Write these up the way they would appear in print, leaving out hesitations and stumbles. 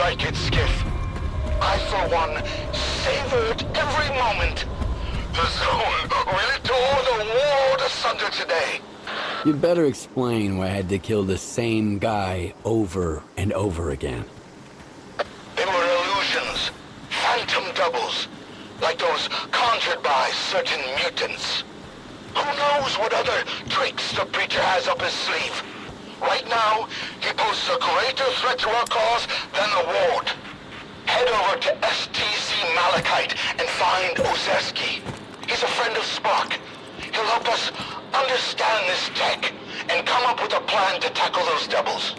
like it, Skiff. I, for one, savored every moment. The zone really tore the world asunder today. You'd better explain why I had to kill the same guy over and over again. They were illusions, phantom doubles, like those conjured by certain mutants. Who knows what other tricks the preacher has up his sleeve? Right now, he poses a greater threat to our cause than the Ward. Head over to STC Malachite and find Ozeski. He's a friend of Spark. He'll help us understand this tech and come up with a plan to tackle those doubles.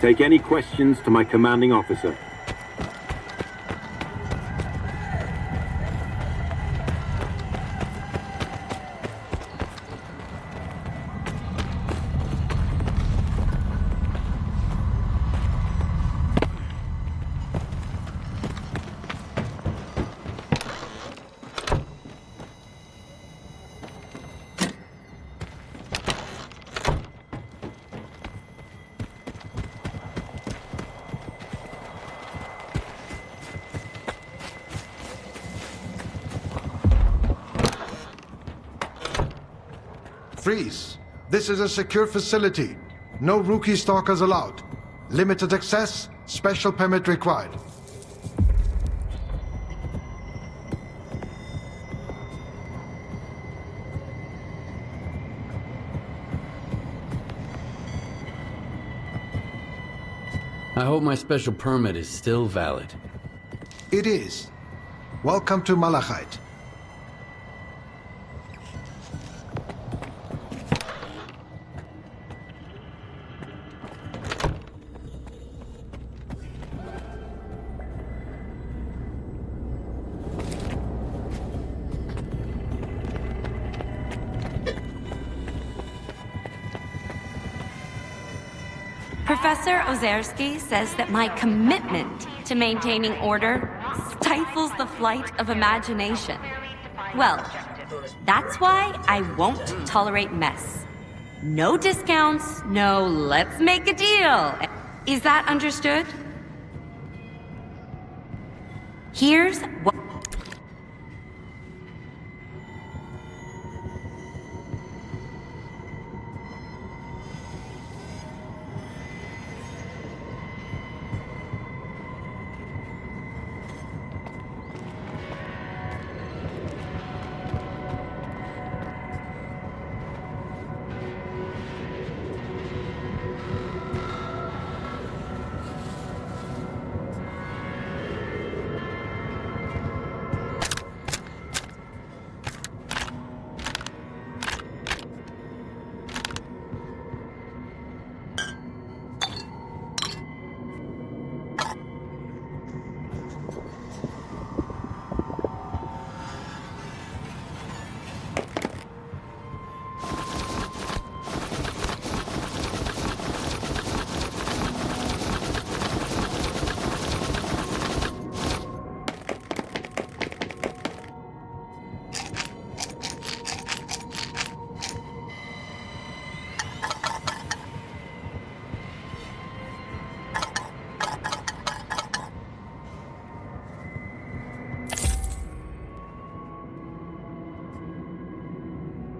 Take any questions to my commanding officer. Freeze! This is a secure facility. No rookie stalkers allowed. Limited access, special permit required. I hope my special permit is still valid. It is. Welcome to Malachite. Professor Ozerski says that my commitment to maintaining order stifles the flight of imagination. Well, that's why I won't tolerate mess. No discounts, no let's make a deal. Is that understood? Here's what...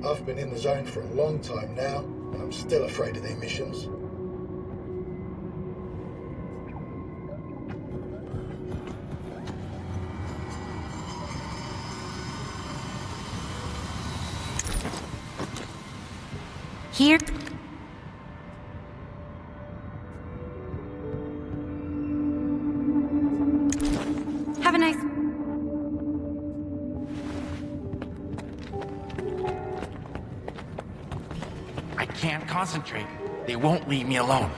I've been in the zone for a long time now, and I'm still afraid of the emissions. Here... Have a nice... I can't concentrate. They won't leave me alone.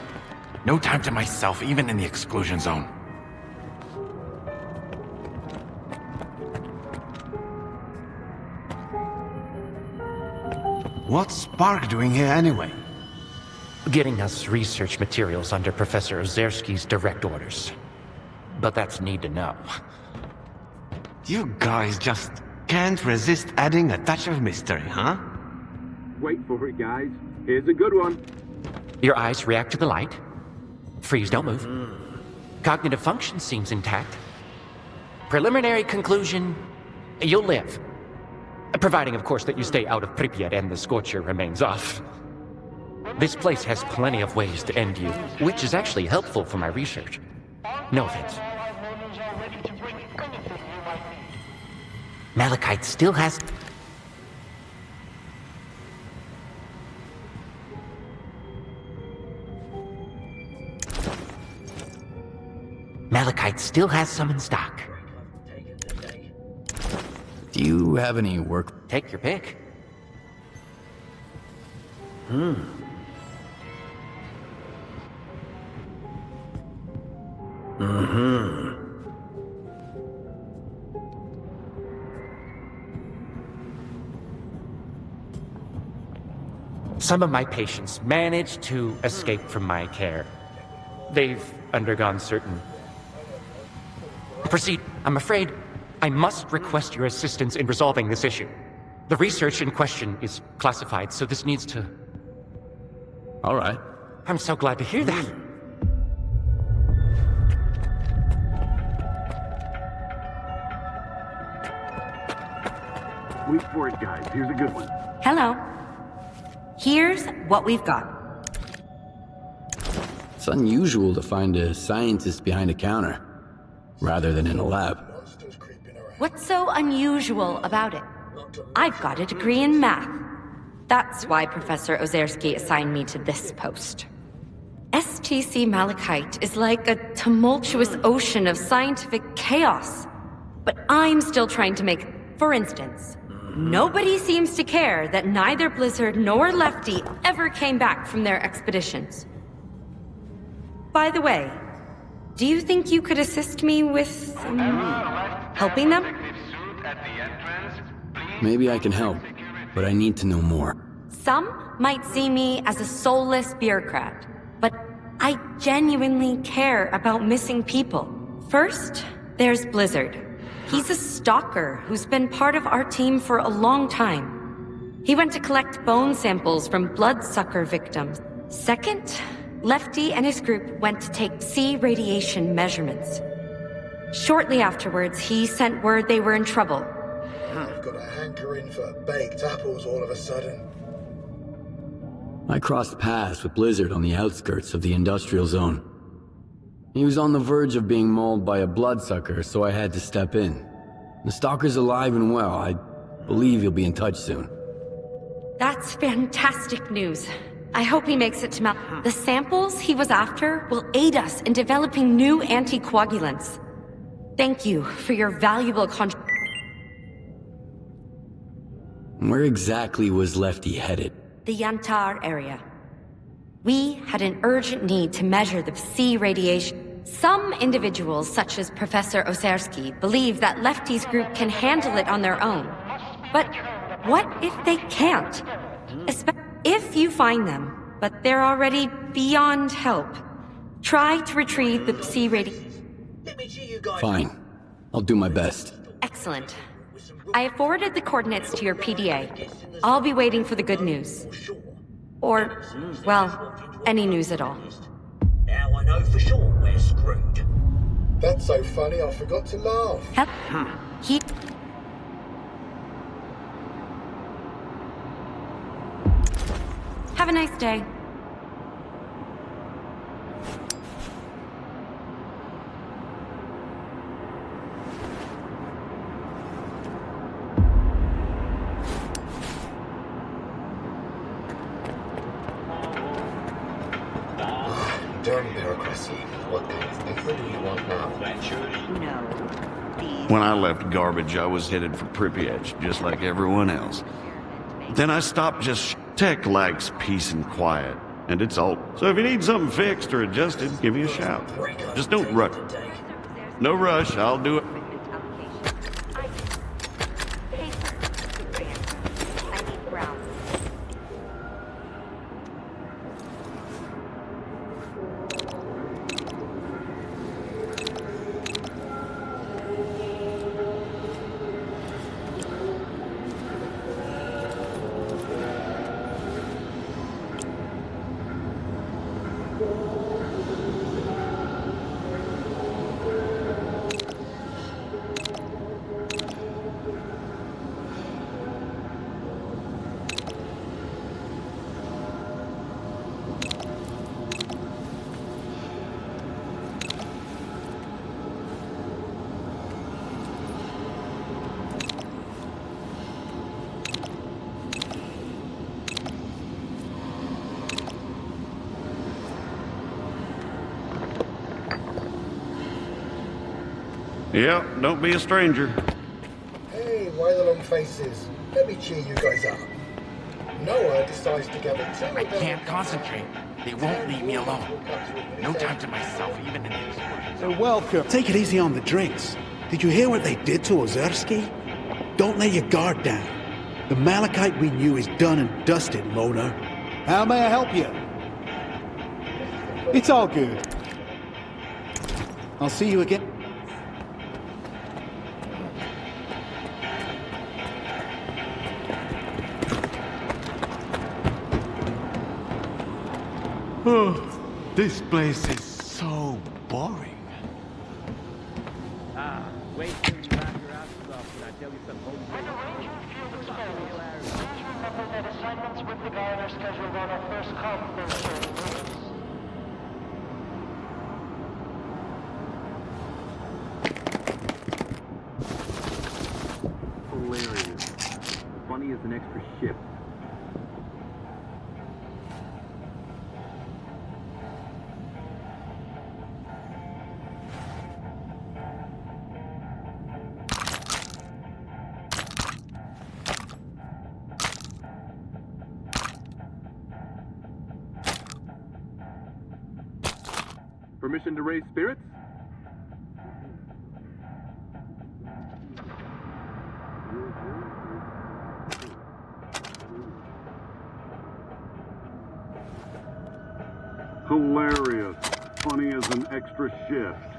No time to myself, even in the exclusion zone. What's Spark doing here anyway? Getting us research materials under Professor Ozerski's direct orders. But that's need to know. You guys just can't resist adding a touch of mystery, huh? Wait for it, guys. Here's a good one. Your eyes react to the light. Freeze, don't move. Cognitive function seems intact. Preliminary conclusion, you'll live. Providing, of course, that you stay out of Pripyat and the Scorcher remains off. This place has plenty of ways to end you, which is actually helpful for my research. No offense. Malachite still has... Malachite still has some in stock. Do you have any work? Take your pick. Some of my patients managed to escape from my care. They've undergone certain... Proceed. I'm afraid I must request your assistance in resolving this issue. The research in question is classified, so this needs to... All right. I'm so glad to hear that. Wait for it, guys. Here's a good one. Hello. Here's what we've got. It's unusual to find a scientist behind a counter, rather than in a lab. What's so unusual about it? I've got a degree in math. That's why Professor Ozersky assigned me to this post. STC Malachite is like a tumultuous ocean of scientific chaos. But I'm still trying to make... For instance, nobody seems to care that neither Blizzard nor Lefty ever came back from their expeditions. By the way, do you think you could assist me with... helping them? Maybe I can help, but I need to know more. Some might see me as a soulless bureaucrat, but I genuinely care about missing people. First, there's Blizzard. He's a stalker who's been part of our team for a long time. He went to collect bone samples from bloodsucker victims. Second, Lefty and his group went to take Psi radiation measurements. Shortly afterwards, he sent word they were in trouble. I've got a hankering for baked apples all of a sudden. I crossed paths with Blizzard on the outskirts of the industrial zone. He was on the verge of being mauled by a bloodsucker, so I had to step in. The stalker's alive and well. I believe he'll be in touch soon. That's fantastic news. I hope he makes it to The samples he was after will aid us in developing new anticoagulants. Thank you for your valuable Where exactly was Lefty headed? The Yantar area. We had an urgent need to measure the Psi radiation. Some individuals, such as Professor Ozersky, believe that Lefty's group can handle it on their own. But what if they can't? If you find them, but they're already beyond help, try to retrieve the Psi radiation. Fine. I'll do my best. Excellent. I have forwarded the coordinates to your PDA. I'll be waiting for the good news. Or, well, any news at all. Now I know for sure we're screwed. That's so funny I forgot to laugh. Have a nice day. Darn bureaucracy. What kind of paper do you want now? When I left garbage, I was headed for Pripyat, just like everyone else. Then I stopped just... Tech likes peace and quiet, and it's all. So if you need something fixed or adjusted, give me a shout. Just don't rush. No rush, I'll do it. Yep, don't be a stranger. Hey, why the long faces? Let me cheer you guys up. Noah decides to gather two. I can't concentrate. They won't leave me alone. No time to myself, even in the explosion. So welcome. Take it easy on the drinks. Did you hear what they did to Ozersky? Don't let your guard down. The Malachite we knew is done and dusted, Mona. How may I help you? It's all good. I'll see you again. Oh, this place is so boring. Wait till you wrap your asses up when I tell you some old When arranging field experiments, please remember that assignments with the guide are scheduled on a first-come, first-served basis. hilarious. Funny as an extra shift. Permission to raise spirits? Hilarious. Funny as an extra shift.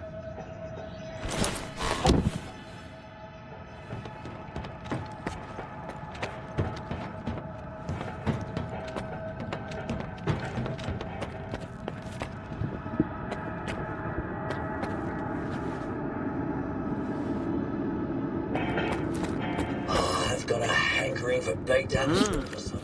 I've got a hankering for baked apples all of a sudden.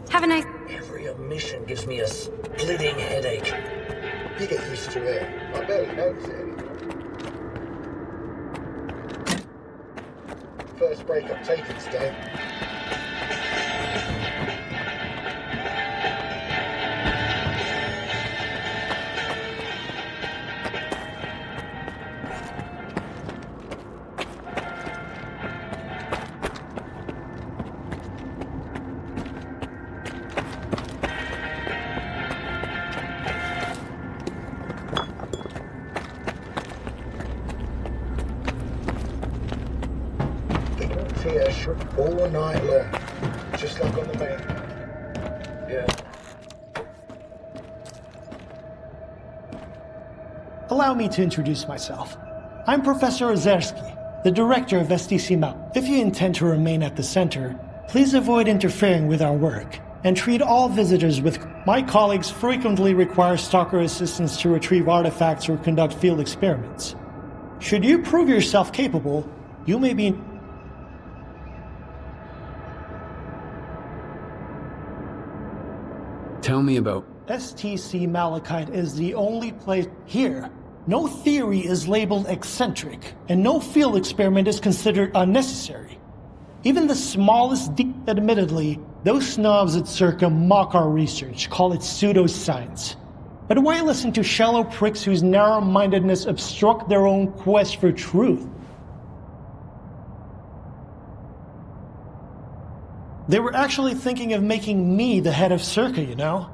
Have a nice... Every omission gives me a splitting headache. You get used to it. I barely notice it anymore. First break I've taken today. All night long, just like on the main. Yeah. Allow me to introduce myself. I'm Professor Ozersky, the director of STC-MAL. If you intend to remain at the center, please avoid interfering with our work and treat all visitors with... My colleagues frequently require Stalker assistance to retrieve artifacts or conduct field experiments. Should you prove yourself capable, you may be... Tell me about... STC Malachite is the only place here. No theory is labeled eccentric, and no field experiment is considered unnecessary. Even the smallest admittedly, those snobs at Circa mock our research, call it pseudoscience. But why listen to shallow pricks whose narrow-mindedness obstruct their own quest for truth? They were actually thinking of making me the head of Circa, you know?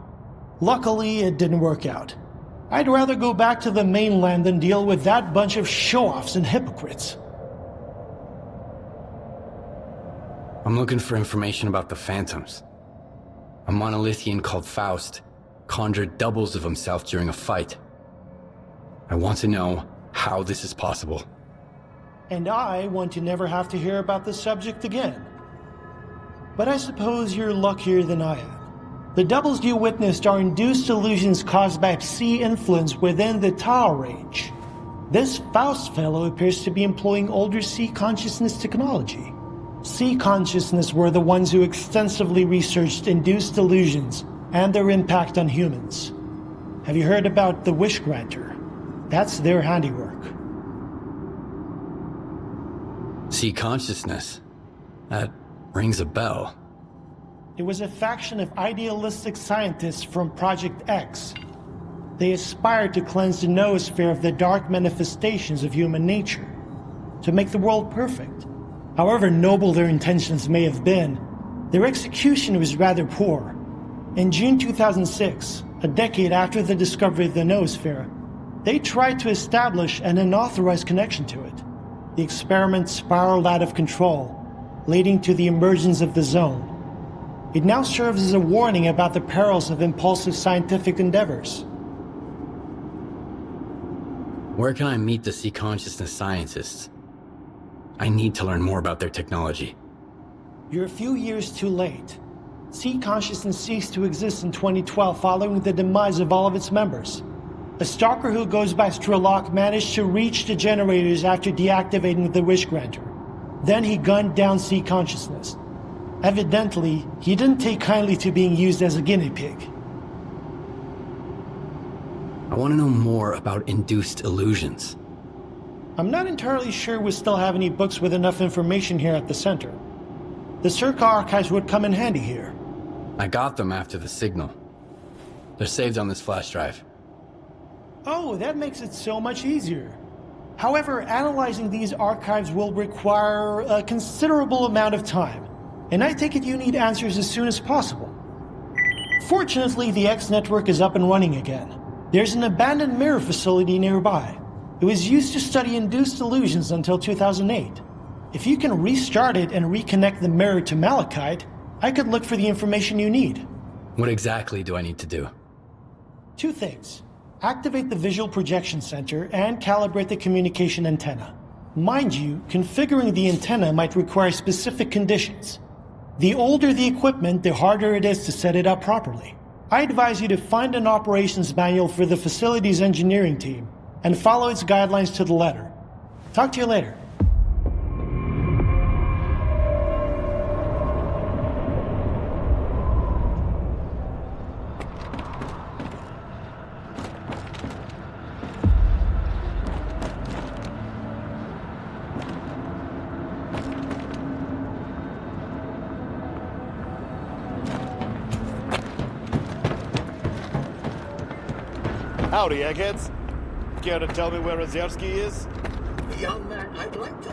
Luckily, it didn't work out. I'd rather go back to the mainland than deal with that bunch of show-offs and hypocrites. I'm looking for information about the Phantoms. A monolithian called Faust conjured doubles of himself during a fight. I want to know how this is possible. And I want to never have to hear about the subject again. But I suppose you're luckier than I am. The doubles you witnessed are induced illusions caused by Psi influence within the Tau range. This Faust fellow appears to be employing older Psi consciousness technology. Psi consciousness were the ones who extensively researched induced illusions and their impact on humans. Have you heard about the Wish Granter? That's their handiwork. Psi consciousness? That rings a bell. It was a faction of idealistic scientists from Project X. They aspired to cleanse the noosphere of the dark manifestations of human nature, to make the world perfect. However noble their intentions may have been, their execution was rather poor. In June 2006, a decade after the discovery of the noosphere, they tried to establish an unauthorized connection to it. The experiment spiraled out of control, leading to the emergence of the zone. It now serves as a warning about the perils of impulsive scientific endeavors. Where can I meet the Psi consciousness scientists? I need to learn more about their technology. You're a few years too late. Psi consciousness ceased to exist in 2012 following the demise of all of its members. A stalker who goes by Strelok managed to reach the generators after deactivating the Wish Granter. Then he gunned down Psi consciousness. Evidently, he didn't take kindly to being used as a guinea pig. I want to know more about induced illusions. I'm not entirely sure we still have any books with enough information here at the center. The Circa archives would come in handy here. I got them after the signal. They're saved on this flash drive. Oh, that makes it so much easier. However, analyzing these archives will require a considerable amount of time, and I take it you need answers as soon as possible. Fortunately, the X network is up and running again. There's an abandoned mirror facility nearby. It was used to study induced illusions until 2008. If you can restart it and reconnect the mirror to Malachite, I could look for the information you need. What exactly do I need to do? Two things. Activate the visual projection center and calibrate the communication antenna. Mind you, configuring the antenna might require specific conditions. The older the equipment, the harder it is to set it up properly. I advise you to find an operations manual for the facility's engineering team and follow its guidelines to the letter. Talk to you later. Howdy, eggheads. Care to tell me where Ozersky is? Young man, I'd like to